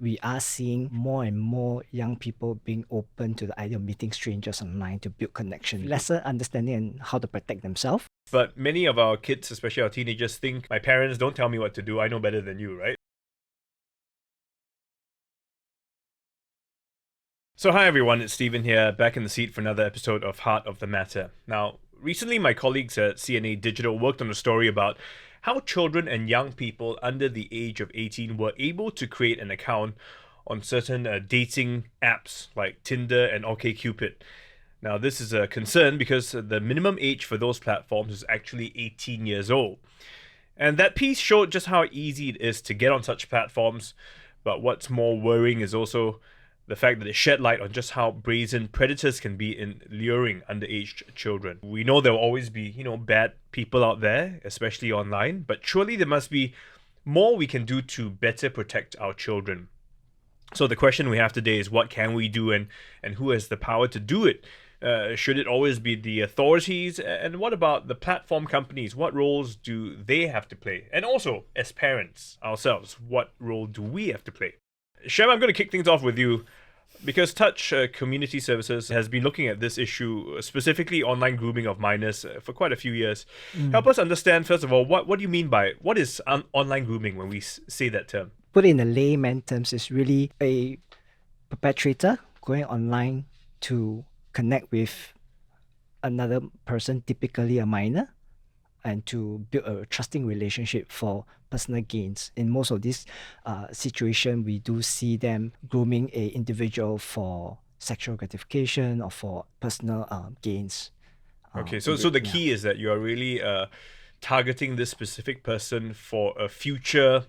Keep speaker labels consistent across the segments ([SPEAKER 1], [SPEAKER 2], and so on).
[SPEAKER 1] We are seeing more and more young people being open to the idea of meeting strangers online to build connection, lesser understanding and how to protect themselves.
[SPEAKER 2] But many of our kids, especially our teenagers, think my parents don't tell me what to do, I know better than you, right? So hi everyone, it's Stephen here, back in the seat for another episode of Heart of the Matter. Now, recently my colleagues at CNA Digital worked on a story about how children and young people under the age of 18 were able to create an account on certain dating apps like Tinder and OkCupid. Now, this is a concern because the minimum age for those platforms is actually 18 years old. And that piece showed just how easy it is to get on such platforms, but what's more worrying is also the fact that it shed light on just how brazen predators can be in luring underage children. We know there will always be, bad people out there, especially online, but surely there must be more we can do to better protect our children. So the question we have today is, what can we do, and who has the power to do it? Should it always be the authorities? And what about the platform companies? What roles do they have to play? And also, as parents ourselves, what role do we have to play? Shem, I'm going to kick things off with you because Touch Community Services has been looking at this issue, specifically online grooming of minors, for quite a few years. Help us understand, first of all, what do you mean by, what is online grooming when we say that term?
[SPEAKER 1] Put it in the layman terms, is really a perpetrator going online to connect with another person, typically a minor, and to build a trusting relationship for personal gains. In most of these situations, we do see them grooming a individual for sexual gratification or for personal gains.
[SPEAKER 2] Okay, so the key is that you are really targeting this specific person for a future,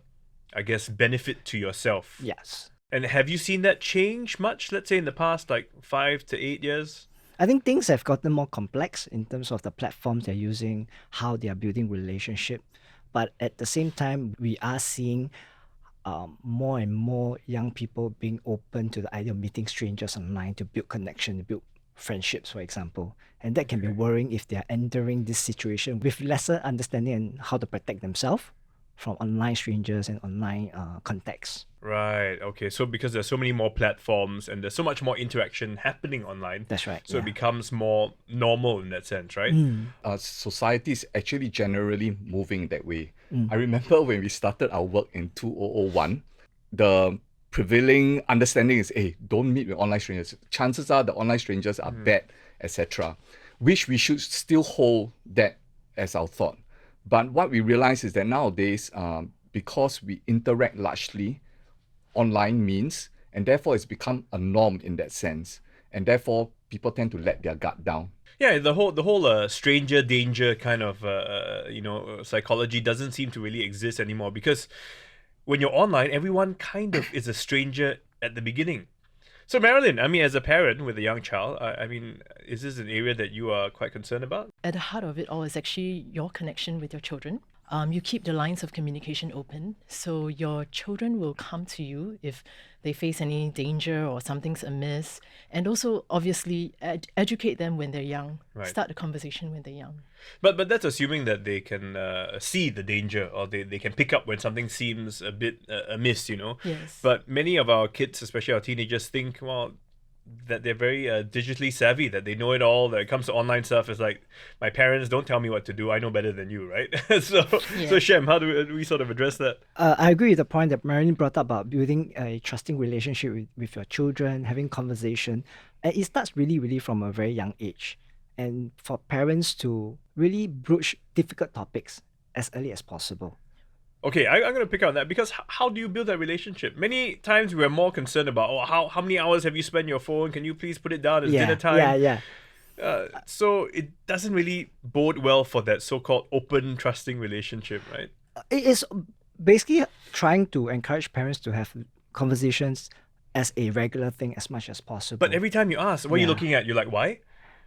[SPEAKER 2] I guess, benefit to yourself.
[SPEAKER 1] Yes.
[SPEAKER 2] And have you seen that change much, let's say in the past, like 5 to 8 years?
[SPEAKER 1] I think things have gotten more complex in terms of the platforms they're using, how they are building relationship. But at the same time, we are seeing more and more young people being open to the idea of meeting strangers online to build connection, to build friendships, for example. And that can be worrying if they are entering this situation with lesser understanding and how to protect themselves from online strangers and online contacts.
[SPEAKER 2] Right. Okay. So because there's so many more platforms and there's so much more interaction happening online.
[SPEAKER 1] That's right.
[SPEAKER 2] So it becomes more normal in that sense, right?
[SPEAKER 3] Society is actually generally moving that way. I remember when we started our work in 2001, the prevailing understanding is, hey, don't meet with online strangers. Chances are the online strangers are bad, etc. Which we should still hold that as our thought. But what we realize is that nowadays, because we interact largely online means, and therefore it's become a norm in that sense, and therefore people tend to let their guard down.
[SPEAKER 2] Yeah, the whole stranger danger kind of psychology doesn't seem to really exist anymore, because when you're online, everyone kind of is a stranger at the beginning. So Marilyn, I mean, as a parent with a young child, I mean, is this an area that you are quite concerned about?
[SPEAKER 4] At the heart of it all is actually your connection with your children. You keep the lines of communication open, so your children will come to you if they face any danger or something's amiss. And also, obviously, educate them when they're young.
[SPEAKER 2] Right.
[SPEAKER 4] Start the conversation when they're young.
[SPEAKER 2] But that's assuming that they can see the danger, or they can pick up when something seems a bit amiss,
[SPEAKER 4] Yes.
[SPEAKER 2] But many of our kids, especially our teenagers, think, well, that they're very digitally savvy, that they know it all. That it comes to online stuff, it's like, my parents don't tell me what to do, I know better than you, right? So Shem, how do we sort of address that?
[SPEAKER 1] I agree with the point that Marilyn brought up about building a trusting relationship with your children, having conversation. And it starts really, really from a very young age. And for parents to really broach difficult topics as early as possible.
[SPEAKER 2] Okay, I'm going to pick on that, because how do you build that relationship? Many times we're more concerned about, how many hours have you spent on your phone? Can you please put it down? It's dinner time.
[SPEAKER 1] Yeah.
[SPEAKER 2] So it doesn't really bode well for that so-called open, trusting relationship, right?
[SPEAKER 1] It is basically trying to encourage parents to have conversations as a regular thing as much as possible.
[SPEAKER 2] But every time you ask, what are you looking at? You're like, why?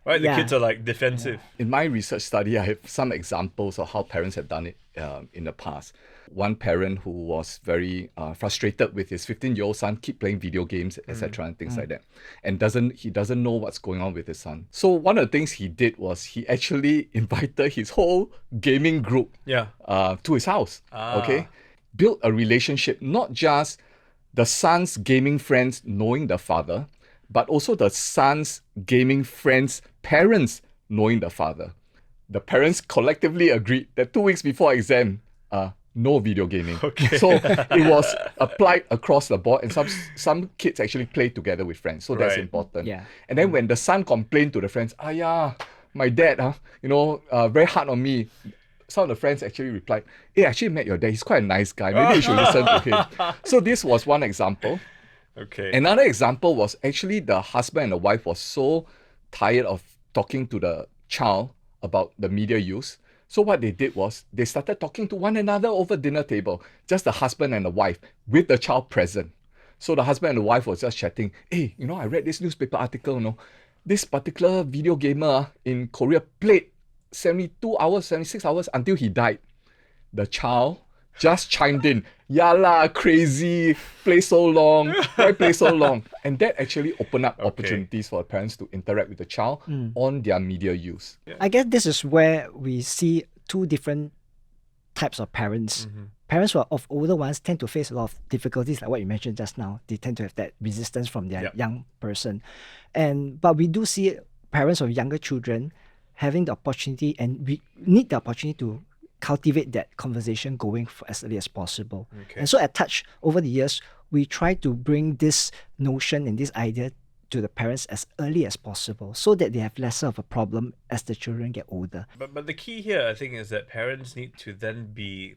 [SPEAKER 2] Right? The kids are like defensive.
[SPEAKER 3] In my research study, I have some examples of how parents have done it in the past. One parent who was very frustrated with his 15-year-old son keep playing video games, etc., and things like that, and he doesn't know what's going on with his son. So one of the things he did was he actually invited his whole gaming group to his house. Okay, built a relationship, not just the son's gaming friends knowing the father, but also the son's gaming friends' parents knowing the father. The parents collectively agreed that 2 weeks before exam, no video gaming.
[SPEAKER 2] Okay.
[SPEAKER 3] So it was applied across the board, and some kids actually play together with friends. So that's
[SPEAKER 2] Right.
[SPEAKER 3] important.
[SPEAKER 1] Yeah.
[SPEAKER 3] And then when the son complained to the friends, yeah, my dad, very hard on me. Some of the friends actually replied, hey, I actually met your dad. He's quite a nice guy. Maybe you should listen to him. So this was one example.
[SPEAKER 2] Okay.
[SPEAKER 3] Another example was actually the husband and the wife was so tired of talking to the child about the media use. So what they did was they started talking to one another over dinner table, just the husband and the wife with the child present. So the husband and the wife was just chatting, hey, I read this newspaper article, this particular video gamer in Korea played 72 hours, 76 hours until he died. The child just chimed in, yeah lah, crazy, play so long, why play so long? And that actually opened up opportunities for parents to interact with the child on their media use.
[SPEAKER 1] I guess this is where we see two different types of parents. Parents who are of older ones tend to face a lot of difficulties, like what you mentioned just now. They tend to have that resistance from their young person. But we do see parents of younger children having the opportunity, and we need the opportunity to cultivate that conversation going for as early as possible.
[SPEAKER 2] Okay.
[SPEAKER 1] And so at Touch, over the years, we try to bring this notion and this idea to the parents as early as possible so that they have lesser of a problem as the children get older.
[SPEAKER 2] But the key here, I think, is that parents need to then be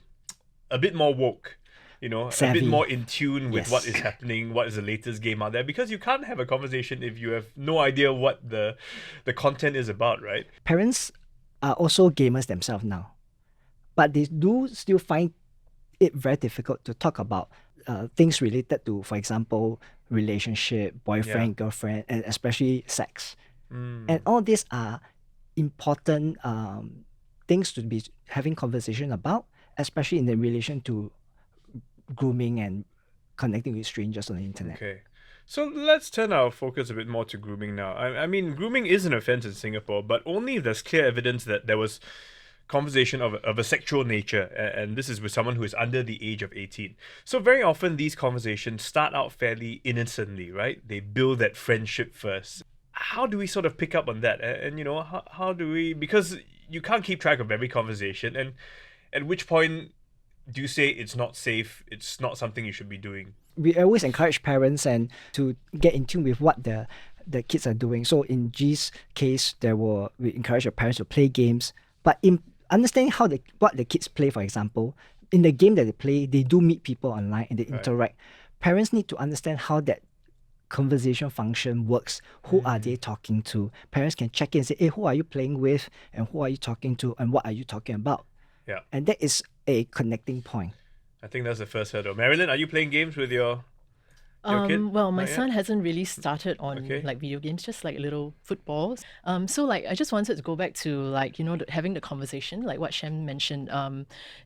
[SPEAKER 2] a bit more woke, a
[SPEAKER 1] Savvy.
[SPEAKER 2] bit more in tune with
[SPEAKER 1] Yes.
[SPEAKER 2] what is happening, what is the latest game out there, because you can't have a conversation if you have no idea what the content is about, right?
[SPEAKER 1] Parents are also gamers themselves now, but they do still find it very difficult to talk about things related to, for example, relationship, boyfriend, girlfriend, and especially sex. And all these are important things to be having conversation about, especially in the relation to grooming and connecting with strangers on the internet.
[SPEAKER 2] Okay. So let's turn our focus a bit more to grooming now. I mean, grooming is an offense in Singapore, but only if there's clear evidence that there was conversation of a sexual nature, and this is with someone who is under the age of 18. So very often these conversations start out fairly innocently, right? They build that friendship first. How do we sort of pick up on that? And how do we, because you can't keep track of every conversation, and at which point do you say it's not safe, it's not something you should be doing?
[SPEAKER 1] We always encourage parents and to get in tune with what the kids are doing. So in G's case, we encourage the parents to play games, but in understanding what the kids play, for example, in the game that they play, they do meet people online and they interact. Parents need to understand how that conversation function works. Who are they talking to? Parents can check in and say, hey, who are you playing with? And who are you talking to? And what are you talking about?
[SPEAKER 2] Yeah.
[SPEAKER 1] And that is a connecting point.
[SPEAKER 2] I think that's the first hurdle. Marilyn, are you playing games with your kid?
[SPEAKER 4] Well, my
[SPEAKER 2] Not yet?
[SPEAKER 4] son hasn't really started on like video games, just like little footballs. So like I just wanted to go back to like having the conversation, like what Shem mentioned.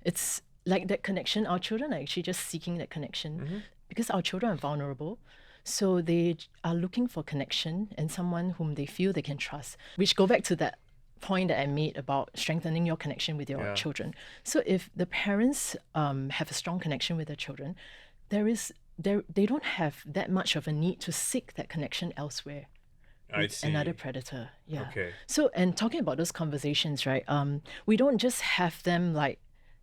[SPEAKER 4] It's like that connection. Our children are actually just seeking that connection because our children are vulnerable. So they are looking for connection and someone whom they feel they can trust. Which go back to that point that I made about strengthening your connection with your children. So if the parents have a strong connection with their children, they don't have that much of a need to seek that connection elsewhere
[SPEAKER 2] I
[SPEAKER 4] with
[SPEAKER 2] see.
[SPEAKER 4] another predator. Yeah.
[SPEAKER 2] Okay.
[SPEAKER 4] So, and talking about those conversations, right? We don't just have them like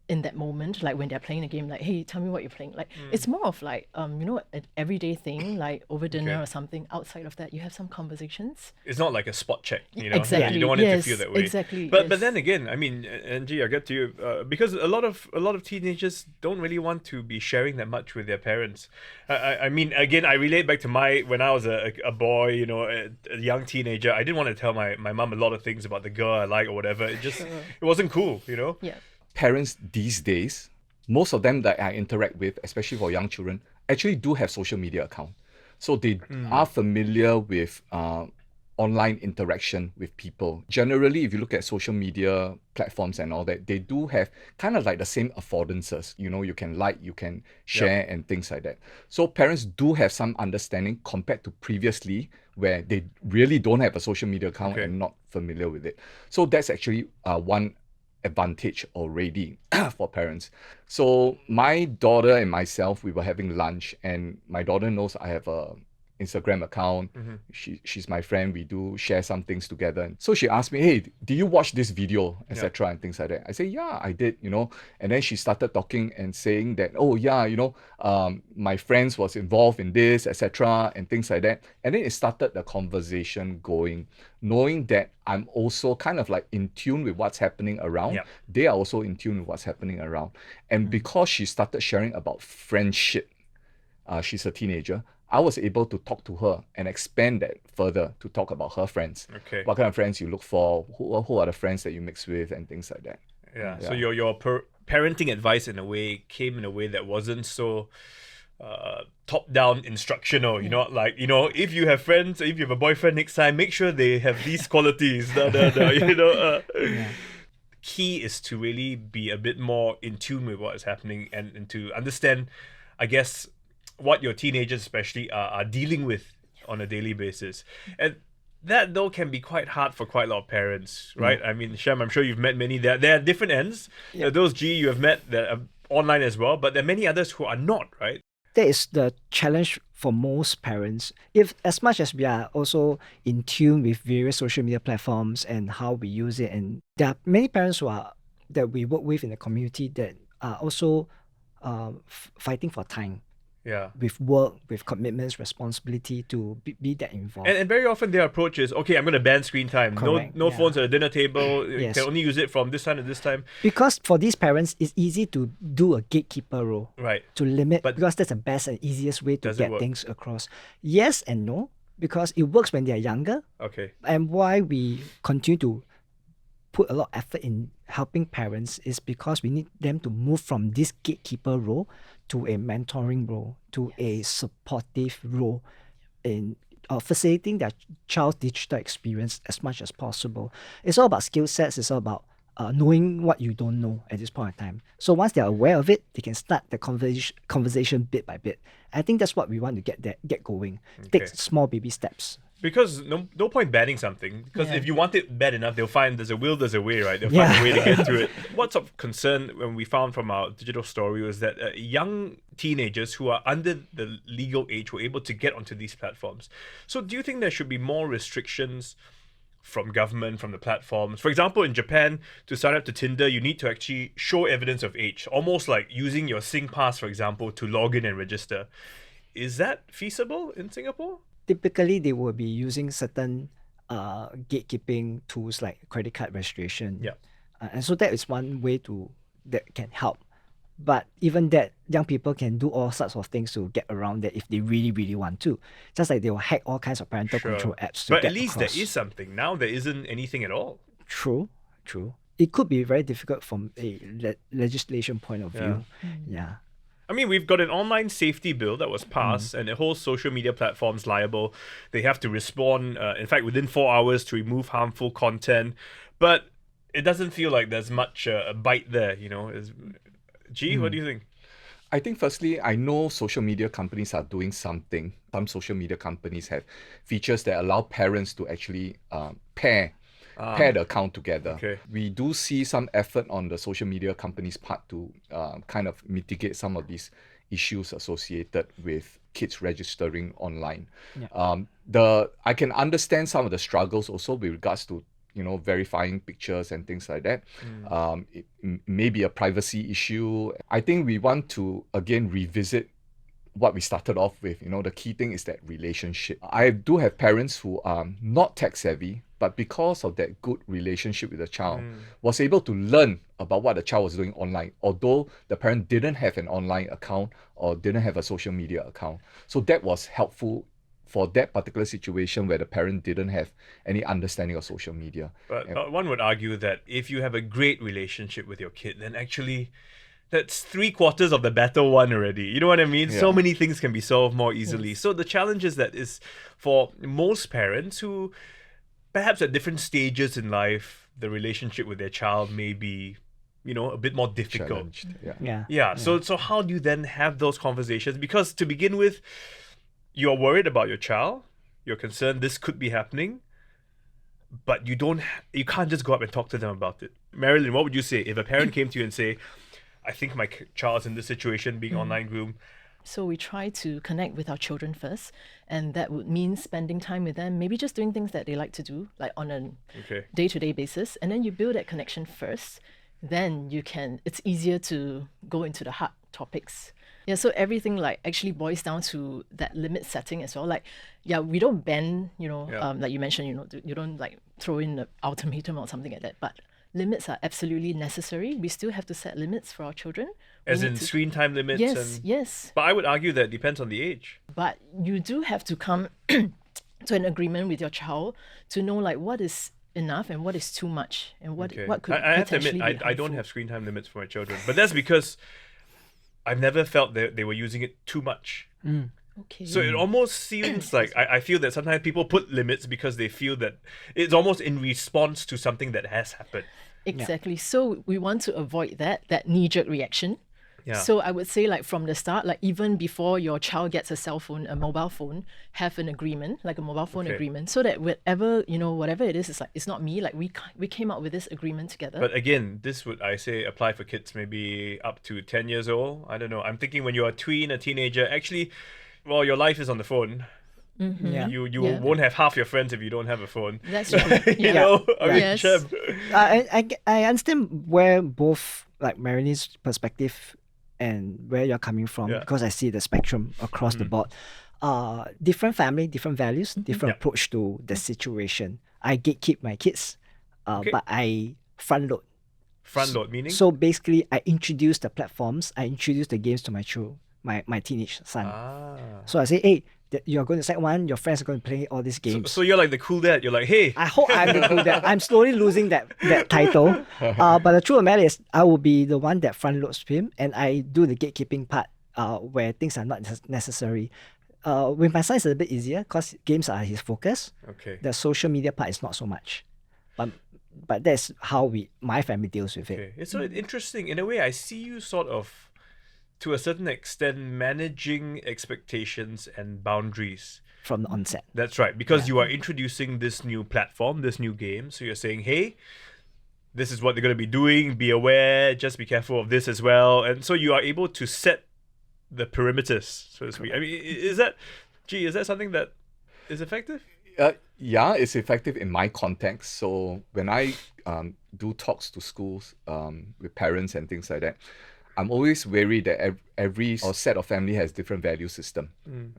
[SPEAKER 4] in that moment, like when they're playing a game, like, hey, tell me what you're playing. Like, it's more of like, an everyday thing, like over dinner or something. Outside of that, you have some conversations.
[SPEAKER 2] It's not like a spot check,
[SPEAKER 4] Exactly.
[SPEAKER 2] You don't want it to
[SPEAKER 4] Yes,
[SPEAKER 2] feel that way.
[SPEAKER 4] exactly,
[SPEAKER 2] But
[SPEAKER 4] yes.
[SPEAKER 2] then again, I mean, Angie, I get to you because a lot of teenagers don't really want to be sharing that much with their parents. I mean, again, I relate back to when I was a boy, a young teenager. I didn't want to tell my mom a lot of things about the girl I like or whatever. It wasn't cool,
[SPEAKER 4] Yeah.
[SPEAKER 3] Parents these days, most of them that I interact with, especially for young children, actually do have social media account. So they are familiar with online interaction with people. Generally, if you look at social media platforms and all that, they do have kind of like the same affordances. You can like, you can share and things like that. So parents do have some understanding compared to previously where they really don't have a social media account and not familiar with it. So that's actually one advantage already for parents. So my daughter and myself, we were having lunch, and my daughter knows I have a Instagram account. She's my friend. We do share some things together. And so she asked me, "Hey, did you watch this video, etc., and things like that?" I say, "Yeah, I did." And then she started talking and saying that, "Oh yeah, my friends was involved in this, etc., and things like that." And then it started the conversation going, knowing that I'm also kind of like in tune with what's happening around. They are also in tune with what's happening around. And because she started sharing about friendship, she's a teenager, I was able to talk to her and expand that further to talk about her friends.
[SPEAKER 2] Okay.
[SPEAKER 3] What kind of friends you look for, who are the friends that you mix with, and things like that.
[SPEAKER 2] Yeah. So your parenting advice in a way came in a way that wasn't so top-down instructional. Like, if you have friends, if you have a boyfriend next time, make sure they have these qualities. Key is to really be a bit more in tune with what is happening and to understand, I guess, what your teenagers especially are dealing with on a daily basis. And that, though, can be quite hard for quite a lot of parents, right? I mean, Shem, I'm sure you've met many. There are different ends. Those G you have met that are online as well, but there are many others who are not, right?
[SPEAKER 1] That is the challenge for most parents. If as much as we are also in tune with various social media platforms and how we use it, and there are many parents that we work with in the community that are also fighting for time. With work, with commitments, responsibility to be that involved.
[SPEAKER 2] And very often their approach is, okay, I'm going to ban screen time.
[SPEAKER 1] Correct,
[SPEAKER 2] No phones at the dinner table. You can only use it from this time to this time.
[SPEAKER 1] Because for these parents, it's easy to do a gatekeeper role.
[SPEAKER 2] Right.
[SPEAKER 1] To limit, because that's the best and easiest way to get things across. Yes and no, because it works when they're younger.
[SPEAKER 2] Okay.
[SPEAKER 1] And why we continue to put a lot of effort in helping parents is because we need them to move from this gatekeeper role to a mentoring role, to a supportive role in facilitating their child's digital experience as much as possible. It's all about skill sets. It's all about knowing what you don't know at this point in time. So once they're aware of it, they can start the conversation bit by bit. I think that's what we want to get going. Take small baby steps.
[SPEAKER 2] Because no point banning something. Because if you want it bad enough, they'll find there's a will, there's a way, right? They'll find a way to get to it. What's of concern when we found from our digital story was that young teenagers who are under the legal age were able to get onto these platforms. So do you think there should be more restrictions from government, from the platforms? For example, in Japan, to sign up to Tinder, you need to actually show evidence of age, almost like using your SingPass, for example, to log in and register. Is that feasible in Singapore?
[SPEAKER 1] Typically, they will be using certain gatekeeping tools like credit card registration. And so that is one way that can help. But even that, young people can do all sorts of things to get around that if they really, really want to. Just like they will hack all kinds of parental control apps to
[SPEAKER 2] But
[SPEAKER 1] get
[SPEAKER 2] at least
[SPEAKER 1] across.
[SPEAKER 2] there is something. Now there isn't anything at all.
[SPEAKER 1] True. It could be very difficult from a legislation point of view.
[SPEAKER 2] I mean, we've got an online safety bill that was passed, and the whole social media platforms liable. They have to respond, in fact, within 4 hours to remove harmful content. But it doesn't feel like there's much a bite there, G, what do you think?
[SPEAKER 3] I think firstly, I know social media companies are doing something. Some social media companies have features that allow parents to actually pair the account together. We do see some effort on the social media companies' part to kind of mitigate some of these issues associated with kids registering online. I can understand some of the struggles also with regards to verifying pictures and things like that. It may be a privacy issue. I think we want to again revisit what we started off with. The key thing is that relationship. I do have parents who are not tech savvy, but because of that good relationship with the child, was able to learn about what the child was doing online, although the parent didn't have an online account or didn't have a social media account. So that was helpful for that particular situation where the parent didn't have any understanding of social media.
[SPEAKER 2] But one would argue that if you have a great relationship with your kid, then actually that's 3/4 of the battle won already. You know what I mean? So many things can be solved more easily. So the challenge is that is for most parents who perhaps at different stages in life, the relationship with their child may be, a bit more difficult. So how do you then have those conversations? Because to begin with, you're worried about your child, you're concerned this could be happening, but you can't just go up and talk to them about it. Marilyn, what would you say if a parent came to you and say, I think my child's in this situation, being online groomed?
[SPEAKER 4] So we try to connect with our children first, and that would mean spending time with them, maybe just doing things that they like to do, like on a
[SPEAKER 2] Okay.
[SPEAKER 4] day-to-day basis. And then you build that connection first, then it's easier to go into the hard topics. Yeah, so everything like actually boils down to that limit setting as well. Like, yeah, we don't ban, like you mentioned, you don't like throw in an ultimatum or something like that. But limits are absolutely necessary. We still have to set limits for our children. We
[SPEAKER 2] As
[SPEAKER 4] need
[SPEAKER 2] in
[SPEAKER 4] to-
[SPEAKER 2] screen time limits?
[SPEAKER 4] Yes, yes.
[SPEAKER 2] But I would argue that depends on the age.
[SPEAKER 4] But you do have to come to an agreement with your child to know like what is enough and what is too much and what
[SPEAKER 2] Okay.
[SPEAKER 4] what could
[SPEAKER 2] I have to
[SPEAKER 4] potentially
[SPEAKER 2] admit,
[SPEAKER 4] be
[SPEAKER 2] I don't
[SPEAKER 4] harmful.
[SPEAKER 2] have screen time limits for my children. But that's because I've never felt that they were using it too much.
[SPEAKER 4] Okay.
[SPEAKER 2] So it almost seems like I feel that sometimes people put limits because they feel that it's almost in response to something that has happened.
[SPEAKER 4] Exactly. So we want to avoid that knee-jerk reaction.
[SPEAKER 2] Yeah.
[SPEAKER 4] So I would say like from the start, like even before your child gets a cell phone, a mobile phone, have an agreement, like a mobile phone
[SPEAKER 2] Okay.
[SPEAKER 4] agreement, so that whatever it is, it's like, it's not me, like we came up with this agreement together.
[SPEAKER 2] But again, this would, I say, apply for kids maybe up to 10 years old. I don't know. I'm thinking when you're a tween, a teenager, actually, well, your life is on the phone.
[SPEAKER 1] Yeah.
[SPEAKER 2] You
[SPEAKER 4] Yeah.
[SPEAKER 2] won't have half your friends if you don't have a phone.
[SPEAKER 4] That's true.
[SPEAKER 2] You
[SPEAKER 4] Yeah.
[SPEAKER 2] know? I mean,
[SPEAKER 4] Yes.
[SPEAKER 2] Shem.
[SPEAKER 1] I understand where both like Marilyn's perspective and where you're coming from,
[SPEAKER 2] Yeah.
[SPEAKER 1] because I see the spectrum across the board. Different family, different values, different
[SPEAKER 2] Yeah.
[SPEAKER 1] approach to the situation. I gatekeep my kids,
[SPEAKER 2] Okay.
[SPEAKER 1] but I front load.
[SPEAKER 2] Front load meaning?
[SPEAKER 1] So basically, I introduce the platforms, I introduce the games to my teenage son.
[SPEAKER 2] Ah.
[SPEAKER 1] So I say, hey, you're going to sec one, your friends are going to play all these
[SPEAKER 2] So,
[SPEAKER 1] games.
[SPEAKER 2] so you're like the cool dad. You're like, hey,
[SPEAKER 1] I hope I'm the cool dad. I'm slowly losing that title. But the truth of the matter is, I will be the one that front loads him, and I do the gatekeeping part where things are not necessary. With my son, it's a bit easier because games are his focus.
[SPEAKER 2] okay.
[SPEAKER 1] The social media part is not so much. But that's how my family deals with it.
[SPEAKER 2] Okay. It's sort of interesting. In a way, I see you sort of, to a certain extent, managing expectations and boundaries.
[SPEAKER 1] From the onset.
[SPEAKER 2] That's right, because you are introducing this new platform, this new game. So you're saying, hey, this is what they're going to be doing. Be aware. Just be careful of this as well. And so you are able to set the perimeters, so to speak. I mean, is that something that is effective?
[SPEAKER 3] Yeah, it's effective in my context. So when I do talks to schools with parents and things like that, I'm always wary that every set of family has different value system.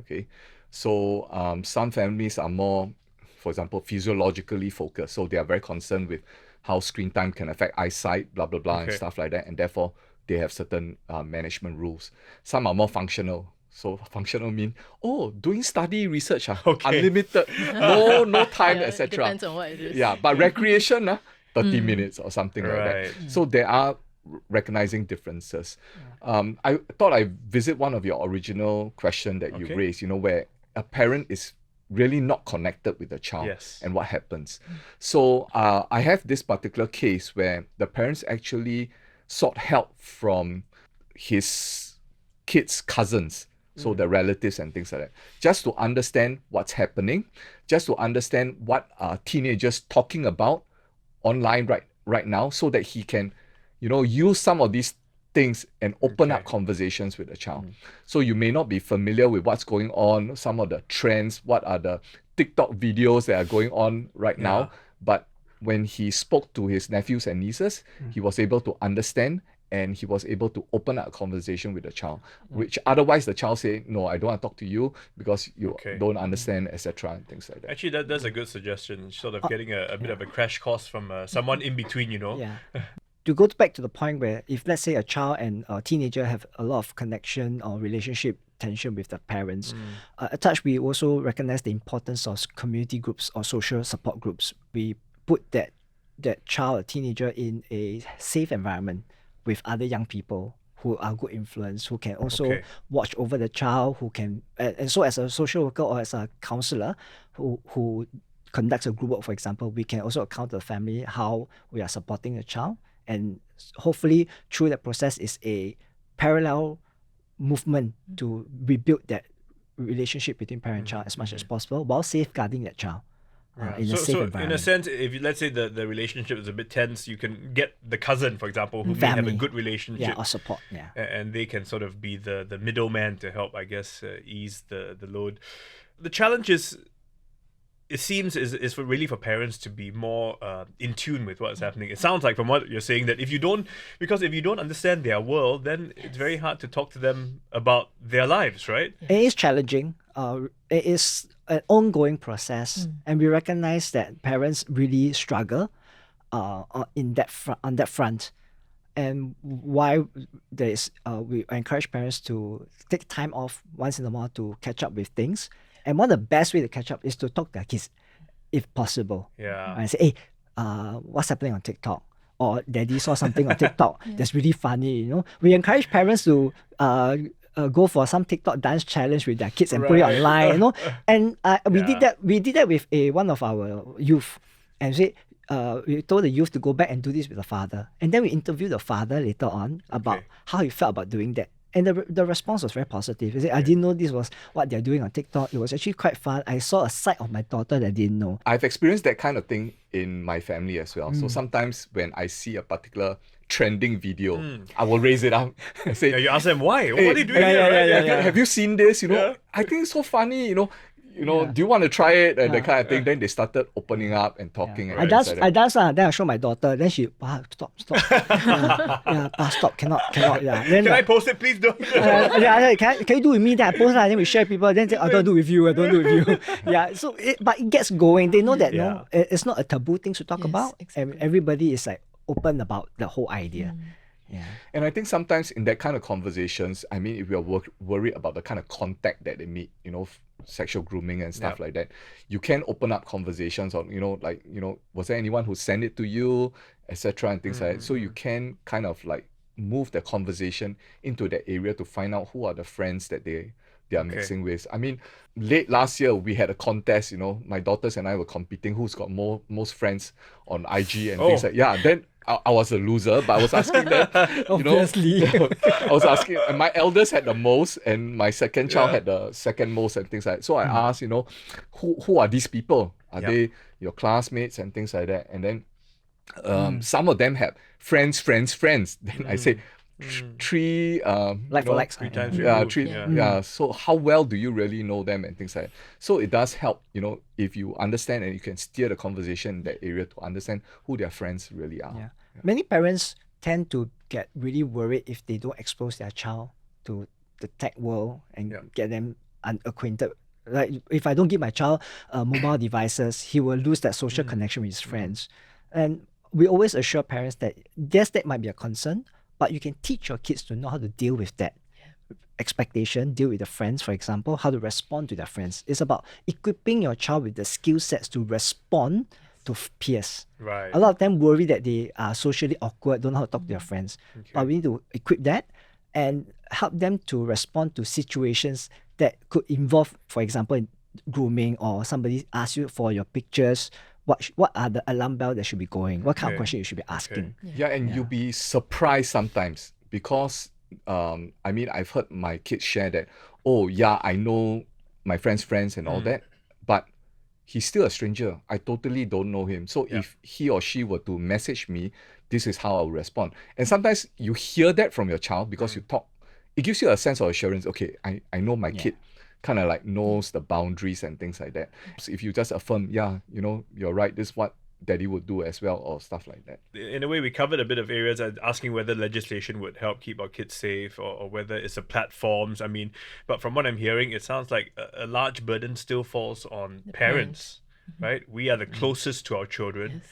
[SPEAKER 3] Okay, so some families are more, for example, physiologically focused. So they are very concerned with how screen time can affect eyesight, blah blah blah, and
[SPEAKER 2] Okay.
[SPEAKER 3] stuff like that, and therefore they have certain management rules. Some are more functional. So functional mean, doing study research,
[SPEAKER 2] Okay.
[SPEAKER 3] unlimited, no time,
[SPEAKER 4] Yeah, it
[SPEAKER 3] etc.
[SPEAKER 4] depends on what it is.
[SPEAKER 3] Yeah, but recreation, 30 minutes or something like
[SPEAKER 2] Right.
[SPEAKER 3] that. So there are recognizing differences. I thought I visit one of your original question that you
[SPEAKER 2] Okay.
[SPEAKER 3] raised, where a parent is really not connected with the child
[SPEAKER 2] Yes.
[SPEAKER 3] and what happens. So I have this particular case where the parents actually sought help from his kids' cousins, so the relatives and things like that, just to understand what's happening, just to understand what are teenagers talking about online right now, so that he can, use some of these things and open up
[SPEAKER 2] Okay.
[SPEAKER 3] conversations with the child. So you may not be familiar with what's going on, some of the trends, what are the TikTok videos that are going on right
[SPEAKER 2] Yeah.
[SPEAKER 3] now, but when he spoke to his nephews and nieces, he was able to understand and he was able to open up a conversation with the child, which otherwise the child say, no, I don't want to talk to you because you
[SPEAKER 2] Okay.
[SPEAKER 3] don't understand, etc. and things like that.
[SPEAKER 2] Actually, that's a good suggestion. Sort of getting a bit of a crash course from someone in between,
[SPEAKER 1] Yeah. To go back to the point where if let's say a child and a teenager have a lot of connection or relationship tension with the parents, at Touch we also recognize the importance of community groups or social support groups. We put that child or teenager in a safe environment with other young people who are good influence, who can also
[SPEAKER 2] Okay.
[SPEAKER 1] watch over the child, who can and so as a social worker or as a counselor who conducts a group work, for example, we can also account to the family how we are supporting the child, and hopefully through that process is a parallel movement to rebuild that relationship between parent and child as much as possible while safeguarding that child. in a safe
[SPEAKER 2] so in a
[SPEAKER 1] environment.
[SPEAKER 2] sense, if you, let's say the relationship is a bit tense, you can get the cousin, for example, who may have a
[SPEAKER 1] Family.
[SPEAKER 2] good relationship.
[SPEAKER 1] Yeah, or support. Yeah.
[SPEAKER 2] And they can sort of be the middleman to help, I guess, ease the load. The challenge is, it seems, is for really for parents to be more in tune with what's happening. It sounds like from what you're saying that if you don't understand their world, then it's very hard to talk to them about their lives, right?
[SPEAKER 1] It is challenging. It is an ongoing process, and we recognize that parents really struggle on that front. And why there is we encourage parents to take time off once in a while to catch up with things. And one of the best way to catch up is to talk to their kids, if possible.
[SPEAKER 2] Yeah.
[SPEAKER 1] And say, hey, what's happening on TikTok? Or daddy saw something on TikTok that's really funny. We encourage parents to go for some TikTok dance challenge with their kids and put it
[SPEAKER 2] Right.
[SPEAKER 1] online. And we
[SPEAKER 2] Yeah.
[SPEAKER 1] did that. We did that with one of our youth, and said we told the youth to go back and do this with the father, and then we interviewed the father later on about
[SPEAKER 2] Okay.
[SPEAKER 1] how he felt about doing that. And the response was very positive. He said, I didn't know this was what they're doing on TikTok. It was actually quite fun. I saw a side of my daughter that I didn't know.
[SPEAKER 3] I've experienced that kind of thing in my family as well. So sometimes when I see a particular trending video, I will raise it up and say,
[SPEAKER 2] Yeah, you ask them why.
[SPEAKER 3] Hey,
[SPEAKER 2] What are you doing?
[SPEAKER 1] yeah,
[SPEAKER 2] here,
[SPEAKER 1] yeah,
[SPEAKER 2] right?
[SPEAKER 1] yeah,
[SPEAKER 3] have, you, have you seen this?
[SPEAKER 2] Yeah.
[SPEAKER 3] I think it's so funny. Do you want to try it? And that kind of thing. Then they started opening up and talking. And
[SPEAKER 1] I
[SPEAKER 3] things
[SPEAKER 1] dance,
[SPEAKER 3] like that.
[SPEAKER 1] I dance, then I show my daughter. Then she, stop. Stop, cannot. Yeah. Then
[SPEAKER 2] Can I post it? Please don't.
[SPEAKER 1] can you do with me? Then I post that. Then we share people. Then say, I don't do with you. I don't do with you. Yeah. So, but it gets going. They know that no, it's not a taboo thing to talk
[SPEAKER 4] Yes,
[SPEAKER 1] about,
[SPEAKER 4] exactly.
[SPEAKER 1] and everybody is like open about the whole idea. Yeah.
[SPEAKER 3] And I think sometimes in that kind of conversations, I mean, if we are worried about the kind of contact that they meet, sexual grooming and stuff like that, you can open up conversations on, was there anyone who sent it to you, etc. and things like that. So you can kind of like move the conversation into that area to find out who are the friends that they are mixing with. I mean, late last year we had a contest. My daughters and I were competing who's got most friends on IG and things like Then I was a loser, but I was asking them.
[SPEAKER 1] Obviously.
[SPEAKER 3] I was asking, and my eldest had the most, and my second child had the second most, and things like that. So I asked, who are these people? Are they your classmates and things like that? And then some of them had friends. Then I say, three
[SPEAKER 1] Like for likes.
[SPEAKER 2] Three times
[SPEAKER 3] yeah,
[SPEAKER 2] removed.
[SPEAKER 3] three, yeah. So how well do you really know them and things like that? So it does help, if you understand and you can steer the conversation in that area to understand who their friends really are.
[SPEAKER 1] Yeah. Many parents tend to get really worried if they don't expose their child to the tech world and get them unacquainted. Like if I don't give my child mobile devices, he will lose that social connection with his friends. And we always assure parents that yes, that might be a concern, but you can teach your kids to know how to deal with that expectation, deal with the friends, for example, how to respond to their friends. It's about equipping your child with the skill sets to respond to peers.
[SPEAKER 2] Right.
[SPEAKER 1] A lot of them worry that they are socially awkward, don't know how to talk to their friends. But we need to equip that and help them to respond to situations that could involve, for example, grooming, or somebody asks you for your pictures. What are the alarm bells that should be going? What kind of question you should be asking?
[SPEAKER 3] Yeah, and you'll be surprised sometimes because, I've heard my kids share that, I know my friend's friends and all that, but he's still a stranger. I totally don't know him. So if he or she were to message me, this is how I'll respond. And sometimes you hear that from your child because you talk. It gives you a sense of assurance. Okay, I know my kid kind of like knows the boundaries and things like that. So if you just affirm, you're right, this is what daddy would do as well, or stuff like that.
[SPEAKER 2] In a way, we covered a bit of areas asking whether legislation would help keep our kids safe, or whether it's the platforms. I mean, but from what I'm hearing, it sounds like a large burden still falls on parents, right? We are the closest to our children.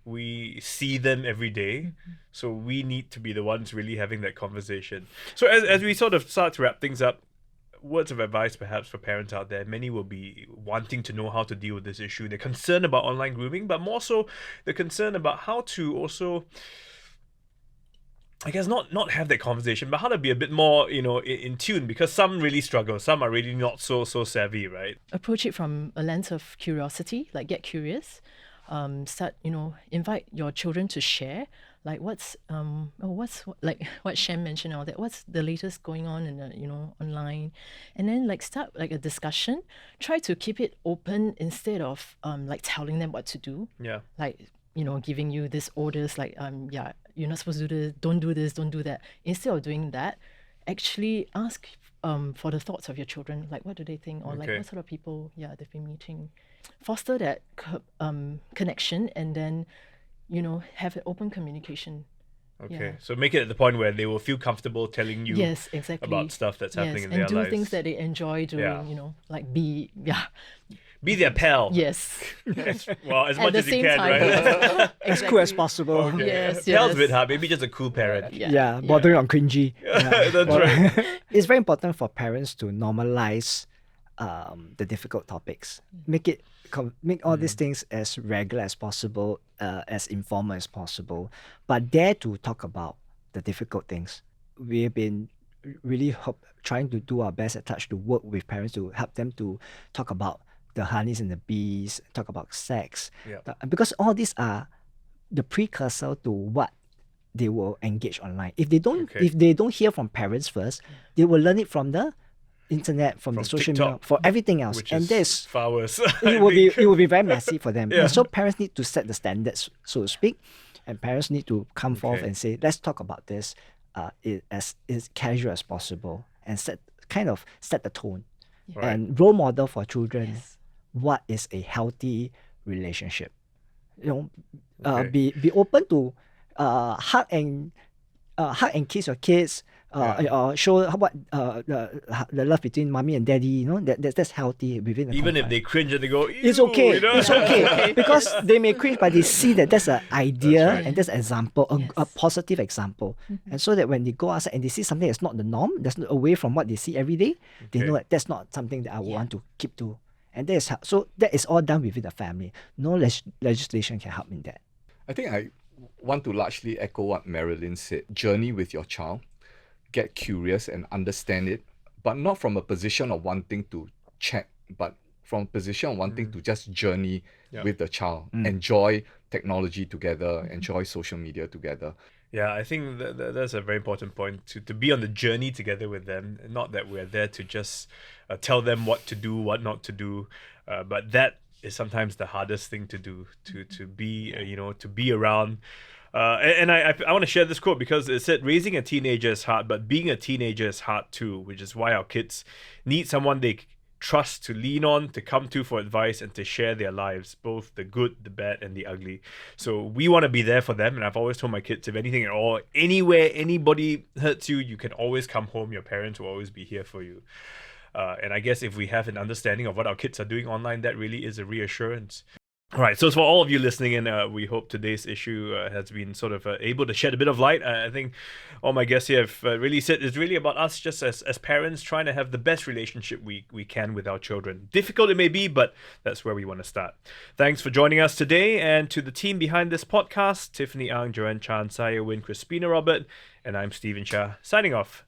[SPEAKER 2] We see them every day. So we need to be the ones really having that conversation. So as we sort of start to wrap things up, words of advice perhaps for parents out there. Many will be wanting to know how to deal with this issue. They're concerned about online grooming, but more so they're concerned about how to also, I guess, not have that conversation, but how to be a bit more, in tune, because some really struggle. Some are really not so savvy, right?
[SPEAKER 4] Approach it from a lens of curiosity, like get curious. Invite your children to share. like what's like what Shem mentioned, all that, what's the latest going on in the, online, and then like start like a discussion. Try to keep it open instead of like telling them what to do,
[SPEAKER 2] Yeah.
[SPEAKER 4] like giving you these orders, like yeah, you're not supposed to do this, don't do that. Instead of doing that, actually ask for the thoughts of your children, like what do they think, or like
[SPEAKER 2] Okay.
[SPEAKER 4] what sort of people they've been meeting. Foster that connection, and then have an open communication.
[SPEAKER 2] Okay.
[SPEAKER 4] Yeah.
[SPEAKER 2] So make it at the point where they will feel comfortable telling you
[SPEAKER 4] Yes, exactly.
[SPEAKER 2] about stuff that's happening in
[SPEAKER 4] and
[SPEAKER 2] their
[SPEAKER 4] do
[SPEAKER 2] lives.
[SPEAKER 4] things that they enjoy doing.
[SPEAKER 2] Yeah.
[SPEAKER 4] Like
[SPEAKER 2] Be their pal.
[SPEAKER 4] yes.
[SPEAKER 2] Well, as
[SPEAKER 4] At
[SPEAKER 2] much
[SPEAKER 4] the
[SPEAKER 2] as you
[SPEAKER 4] same
[SPEAKER 2] can,
[SPEAKER 4] time,
[SPEAKER 2] right?
[SPEAKER 4] yes.
[SPEAKER 1] As cool as possible.
[SPEAKER 2] Okay.
[SPEAKER 4] Yes,
[SPEAKER 2] Pal's a
[SPEAKER 4] yes.
[SPEAKER 2] bit hard. Maybe just a cool parent.
[SPEAKER 1] Yeah, bordering on cringy. Yeah.
[SPEAKER 2] That's right.
[SPEAKER 1] It's very important for parents to normalize the difficult topics. Make all these things as regular as possible, as informal as possible, but dare to talk about the difficult things. We have been really trying to do our best at Touch to work with parents to help them to talk about the honeys and the bees, talk about sex,
[SPEAKER 2] Yeah.
[SPEAKER 1] because all these are the precursor to what they will engage online. If they don't,
[SPEAKER 2] Okay.
[SPEAKER 1] if they don't hear from parents first, they will learn it from the internet, from the
[SPEAKER 2] From
[SPEAKER 1] social media,
[SPEAKER 2] TikTok,
[SPEAKER 1] for everything else,
[SPEAKER 2] Which
[SPEAKER 1] and
[SPEAKER 2] is
[SPEAKER 1] this
[SPEAKER 2] far worse.
[SPEAKER 1] it will be very messy for them.
[SPEAKER 2] Yeah.
[SPEAKER 1] And so parents need to set the standards, so to speak, and parents need to come forth
[SPEAKER 2] Okay.
[SPEAKER 1] and say, let's talk about this as casual as possible, and set the tone
[SPEAKER 2] Right.
[SPEAKER 1] and role model for children.
[SPEAKER 4] Yes.
[SPEAKER 1] What is a healthy relationship?
[SPEAKER 2] Okay.
[SPEAKER 1] Be open to hug and kiss your kids. Or show what the love between mommy and daddy. That's healthy within the
[SPEAKER 2] Even if
[SPEAKER 1] confine.
[SPEAKER 2] they cringe and they go,
[SPEAKER 1] It's
[SPEAKER 2] "Ew,"
[SPEAKER 1] okay.
[SPEAKER 2] you know?
[SPEAKER 1] It's okay because they may cringe, but they see that that's an idea
[SPEAKER 2] That's right.
[SPEAKER 1] and that's an example, a
[SPEAKER 4] Yes.
[SPEAKER 1] positive example, and so that when they go outside and they see something that's not the norm, that's not away from what they see every day, they
[SPEAKER 2] Okay.
[SPEAKER 1] know that that's not something that I want to keep to, and that is all done within the family. No legislation can help in that.
[SPEAKER 3] I think I want to largely echo what Marilyn said. Journey with your child, get curious and understand it, but not from a position of wanting to check, but from a position of wanting to just journey
[SPEAKER 2] Yeah.
[SPEAKER 3] with the child, enjoy technology together, enjoy social media together.
[SPEAKER 2] Yeah, I think that's a very important point, to be on the journey together with them. Not that we're there to just tell them what to do, what not to do, but that is sometimes the hardest thing to do. To be to be around. And I want to share this quote because it said, raising a teenager is hard, but being a teenager is hard too, which is why our kids need someone they trust to lean on, to come to for advice, and to share their lives, both the good, the bad, and the ugly. So we want to be there for them. And I've always told my kids, if anything at all, anywhere anybody hurts you, you can always come home. Your parents will always be here for you. And I guess if we have an understanding of what our kids are doing online, that really is a reassurance. All right, so for all of you listening in, we hope today's issue has been sort of able to shed a bit of light. I think all my guests here have really said it's really about us just as parents trying to have the best relationship we can with our children. Difficult it may be, but that's where we want to start. Thanks for joining us today, and to the team behind this podcast, Tiffany Ang, Joanne Chan, Saya Win, Crispina Robert, and I'm Stephen Chia, signing off.